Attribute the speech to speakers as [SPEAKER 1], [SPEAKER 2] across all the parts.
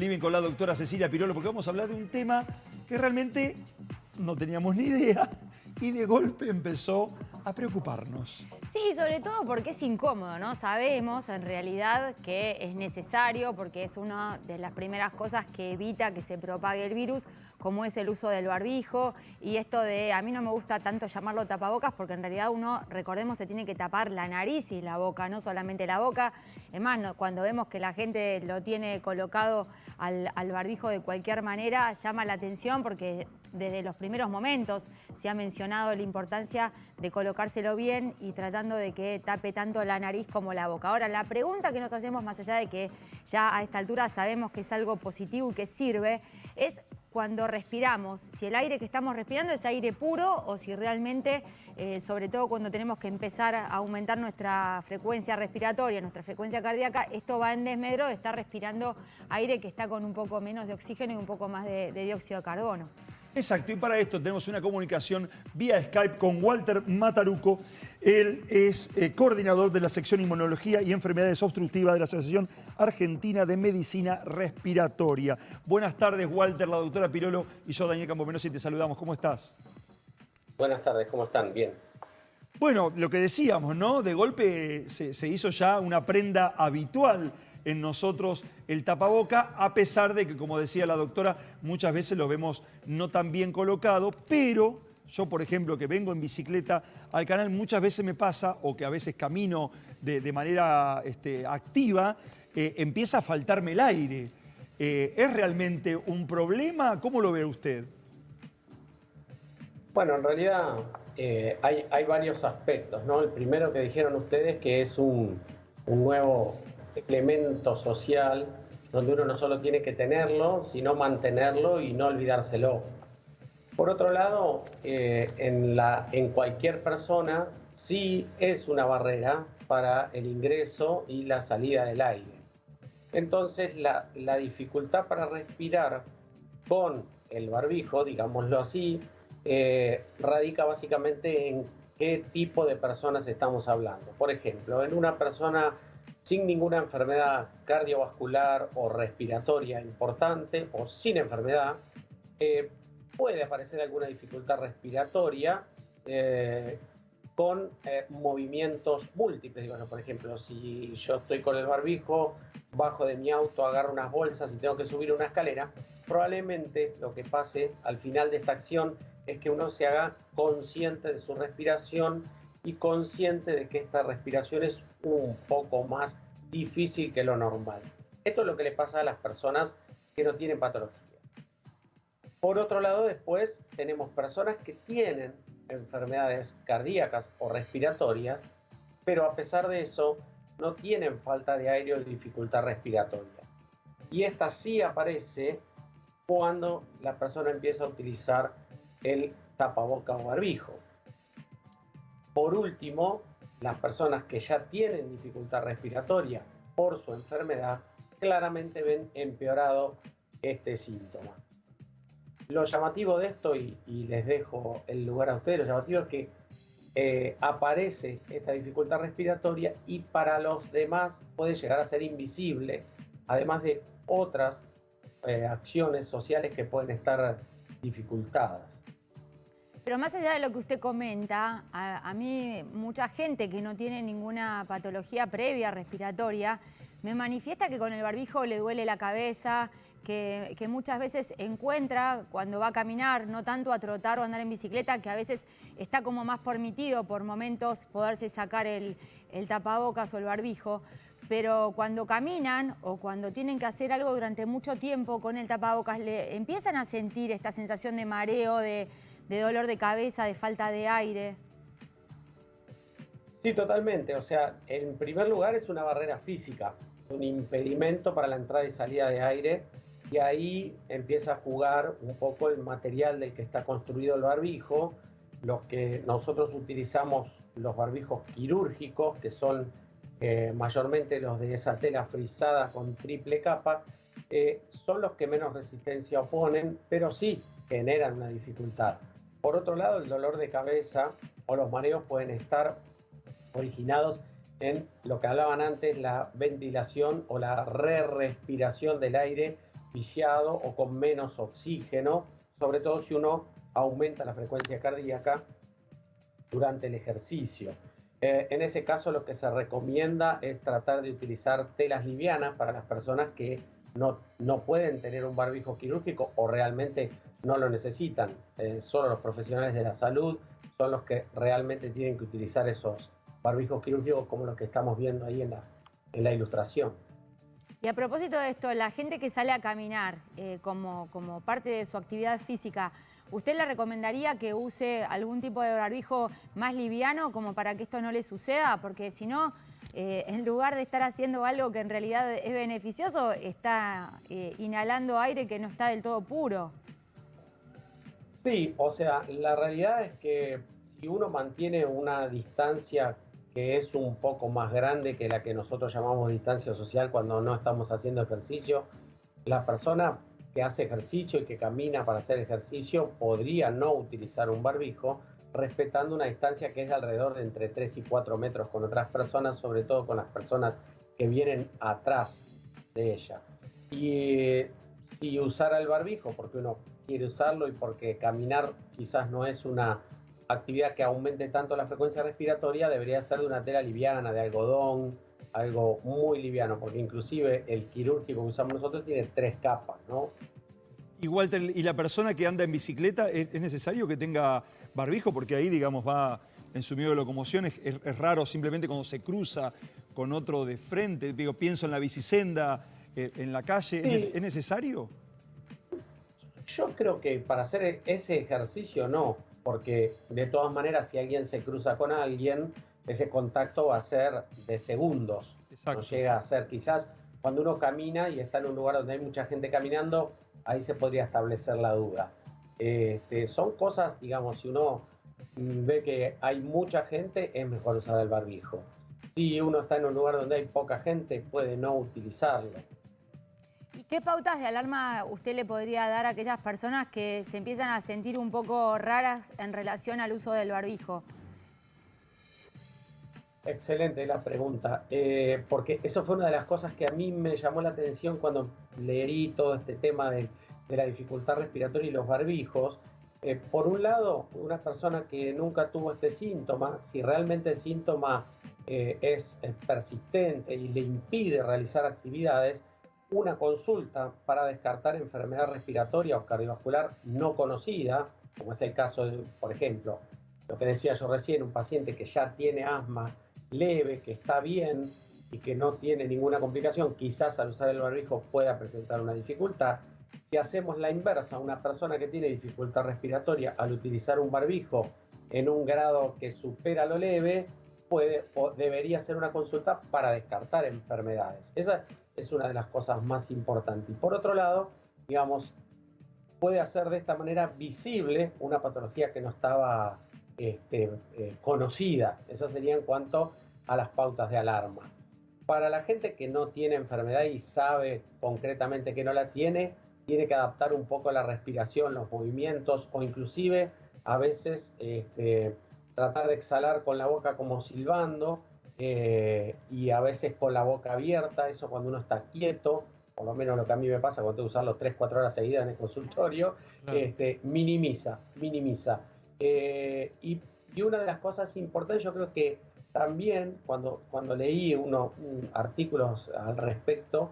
[SPEAKER 1] Living con la doctora Cecilia Pirolo, porque vamos a hablar de un tema que realmente no teníamos ni idea y de golpe empezó a preocuparnos.
[SPEAKER 2] Sí, sobre todo porque es incómodo, ¿no? Sabemos en realidad que es necesario porque es una de las primeras cosas que evita que se propague el virus, como es el uso del barbijo y esto de, a mí no me gusta tanto llamarlo tapabocas porque en realidad uno, recordemos, se tiene que tapar la nariz y la boca, no solamente la boca. Es más, cuando vemos que la gente lo tiene colocado al barbijo de cualquier manera, llama la atención porque desde los primeros momentos se ha mencionado la importancia de colocárselo bien y tratando de que tape tanto la nariz como la boca. Ahora, la pregunta que nos hacemos, más allá de que ya a esta altura sabemos que es algo positivo y que sirve, es cuando respiramos, si el aire que estamos respirando es aire puro o si realmente, sobre todo cuando tenemos que empezar a aumentar nuestra frecuencia respiratoria, nuestra frecuencia cardíaca, esto va en desmedro de estar respirando aire que está con un poco menos de oxígeno y un poco más de dióxido de carbono.
[SPEAKER 1] Exacto, y para esto tenemos una comunicación vía Skype con Walter Mataruco. Él es coordinador de la sección Inmunología y Enfermedades Obstructivas de la Asociación Argentina de Medicina Respiratoria. Buenas tardes, Walter, la doctora Pirolo y yo, Daniel Campomenosi, te saludamos. ¿Cómo estás?
[SPEAKER 3] Buenas tardes, ¿cómo están? Bien.
[SPEAKER 1] Bueno, lo que decíamos, ¿no? De golpe se hizo ya una prenda habitual en nosotros el tapaboca, a pesar de que, como decía la doctora, muchas veces lo vemos no tan bien colocado, pero yo, por ejemplo, que vengo en bicicleta al canal, muchas veces me pasa, o que a veces camino de manera activa, empieza a faltarme el aire. ¿Es realmente un problema? ¿Cómo lo ve usted?
[SPEAKER 3] Bueno, en realidad hay varios aspectos, ¿no? El primero que dijeron ustedes que es un nuevo elemento social donde uno no solo tiene que tenerlo, sino mantenerlo y no olvidárselo. Por otro lado, en cualquier persona sí es una barrera para el ingreso y la salida del aire. Entonces, la dificultad para respirar con el barbijo, digámoslo así, radica básicamente en qué tipo de personas estamos hablando. Por ejemplo, en una persona sin ninguna enfermedad cardiovascular o respiratoria importante o sin enfermedad, puede aparecer alguna dificultad respiratoria con movimientos múltiples. Bueno, por ejemplo, si yo estoy con el barbijo, bajo de mi auto, agarro unas bolsas y tengo que subir una escalera, probablemente lo que pase al final de esta acción es que uno se haga consciente de su respiración y consciente de que esta respiración es un poco más difícil que lo normal. Esto es lo que le pasa a las personas que no tienen patología. Por otro lado, después tenemos personas que tienen enfermedades cardíacas o respiratorias, pero a pesar de eso no tienen falta de aire o dificultad respiratoria. Y esta sí aparece cuando la persona empieza a utilizar el tapaboca o barbijo. Por último, las personas que ya tienen dificultad respiratoria por su enfermedad claramente ven empeorado este síntoma. Lo llamativo de esto, y les dejo el lugar a ustedes, lo llamativo es que aparece esta dificultad respiratoria y para los demás puede llegar a ser invisible, además de otras acciones sociales que pueden estar dificultadas.
[SPEAKER 2] Pero más allá de lo que usted comenta, a mí mucha gente que no tiene ninguna patología previa respiratoria me manifiesta que con el barbijo le duele la cabeza, que muchas veces encuentra cuando va a caminar, no tanto a trotar o andar en bicicleta, que a veces está como más permitido por momentos poderse sacar el tapabocas o el barbijo, pero cuando caminan o cuando tienen que hacer algo durante mucho tiempo con el tapabocas, le empiezan a sentir esta sensación de mareo, de dolor de cabeza, de falta de aire.
[SPEAKER 3] Sí, totalmente. O sea, en primer lugar es una barrera física, un impedimento para la entrada y salida de aire, y ahí empieza a jugar un poco el material del que está construido el barbijo. Los que nosotros utilizamos, los barbijos quirúrgicos, que son mayormente los de esa tela frisada con triple capa, son los que menos resistencia oponen, pero sí generan una dificultad. Por otro lado, el dolor de cabeza o los mareos pueden estar originados en lo que hablaban antes, la ventilación o la re-respiración del aire viciado o con menos oxígeno, sobre todo si uno aumenta la frecuencia cardíaca durante el ejercicio. En ese caso lo que se recomienda es tratar de utilizar telas livianas para las personas que no pueden tener un barbijo quirúrgico o realmente no lo necesitan. Solo los profesionales de la salud son los que realmente tienen que utilizar esos barbijos quirúrgicos como los que estamos viendo ahí en la ilustración.
[SPEAKER 2] Y a propósito de esto, la gente que sale a caminar como parte de su actividad física, ¿usted le recomendaría que use algún tipo de barbijo más liviano como para que esto no le suceda? Porque si no, en lugar de estar haciendo algo que en realidad es beneficioso, está inhalando aire que no está del todo puro.
[SPEAKER 3] Sí, o sea, la realidad es que si uno mantiene una distancia que es un poco más grande que la que nosotros llamamos distancia social cuando no estamos haciendo ejercicio, la persona que hace ejercicio y que camina para hacer ejercicio podría no utilizar un barbijo, respetando una distancia que es de alrededor de entre 3 y 4 metros con otras personas, sobre todo con las personas que vienen atrás de ella. Y si usara el barbijo, porque uno quiere usarlo y porque caminar quizás no es una actividad que aumente tanto la frecuencia respiratoria, debería ser de una tela liviana, de algodón, algo muy liviano, porque inclusive el quirúrgico que usamos nosotros tiene 3 capas, ¿no?
[SPEAKER 1] Y Walter, ¿y la persona que anda en bicicleta es necesario que tenga barbijo? Porque ahí, digamos, va en su medio de locomoción, es raro simplemente cuando se cruza con otro de frente. Digo, pienso en la bicisenda, en la calle.
[SPEAKER 3] Sí.
[SPEAKER 1] ¿Es necesario?
[SPEAKER 3] Yo creo que para hacer ese ejercicio no, porque de todas maneras si alguien se cruza con alguien, ese contacto va a ser de segundos.
[SPEAKER 1] Exacto.
[SPEAKER 3] No llega a ser, quizás cuando uno camina y está en un lugar donde hay mucha gente caminando, ahí se podría establecer la duda. Son cosas, digamos, si uno ve que hay mucha gente, es mejor usar el barbijo. Si uno está en un lugar donde hay poca gente, puede no utilizarlo.
[SPEAKER 2] ¿Y qué pautas de alarma usted le podría dar a aquellas personas que se empiezan a sentir un poco raras en relación al uso del barbijo?
[SPEAKER 3] Excelente la pregunta, porque eso fue una de las cosas que a mí me llamó la atención cuando leí todo este tema de la dificultad respiratoria y los barbijos. Por un lado, una persona que nunca tuvo este síntoma, si realmente el síntoma es persistente y le impide realizar actividades, una consulta para descartar enfermedad respiratoria o cardiovascular no conocida, como es el caso de, por ejemplo, lo que decía yo recién, un paciente que ya tiene asma leve, que está bien y que no tiene ninguna complicación, quizás al usar el barbijo pueda presentar una dificultad. Si hacemos la inversa, una persona que tiene dificultad respiratoria al utilizar un barbijo en un grado que supera lo leve, puede o debería hacer una consulta para descartar enfermedades. Esa es una de las cosas más importantes. Y por otro lado, digamos, puede hacer de esta manera visible una patología que no estaba conocida. Eso sería en cuanto a las pautas de alarma. Para la gente que no tiene enfermedad y sabe concretamente que no la tiene, tiene que adaptar un poco la respiración, los movimientos o inclusive a veces tratar de exhalar con la boca como silbando y a veces con la boca abierta, eso cuando uno está quieto, por lo menos lo que a mí me pasa cuando tengo que usarlo 3-4 horas seguidas en el consultorio, claro. minimiza. Y una de las cosas importantes, yo creo que también cuando leí artículos al respecto,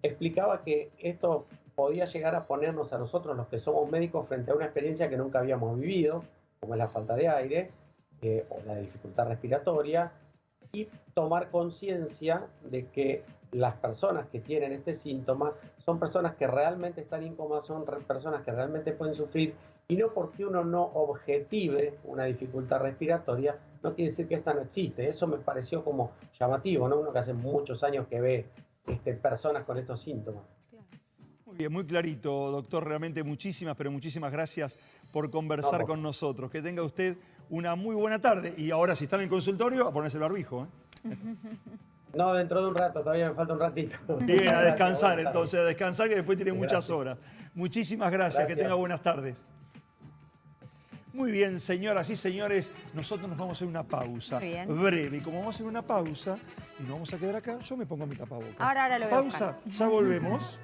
[SPEAKER 3] explicaba que esto podía llegar a ponernos a nosotros los que somos médicos frente a una experiencia que nunca habíamos vivido, como es la falta de aire o la dificultad respiratoria, y tomar conciencia de que las personas que tienen este síntoma son personas que realmente están incómodas, son personas que realmente pueden sufrir, y no porque uno no objetive una dificultad respiratoria, no quiere decir que esta no existe. Eso me pareció como llamativo, ¿no? Uno que hace muchos años que ve personas con estos síntomas.
[SPEAKER 1] Muy bien, muy clarito, doctor. Realmente muchísimas, pero muchísimas gracias por conversar con nosotros. Que tenga usted una muy buena tarde. Y ahora, si está en el consultorio, a ponerse el barbijo, ¿eh?
[SPEAKER 3] No, dentro de un rato, todavía me falta un ratito.
[SPEAKER 1] Bien, a descansar entonces, a descansar que después tiene muchas horas. Muchísimas gracias, que tenga buenas tardes. Muy bien, señoras y señores, nosotros nos vamos a hacer una pausa breve. Y como vamos a hacer una pausa y nos vamos a quedar acá, yo me pongo mi tapabocas.
[SPEAKER 2] Ahora lo voy a
[SPEAKER 1] pausa, ya volvemos.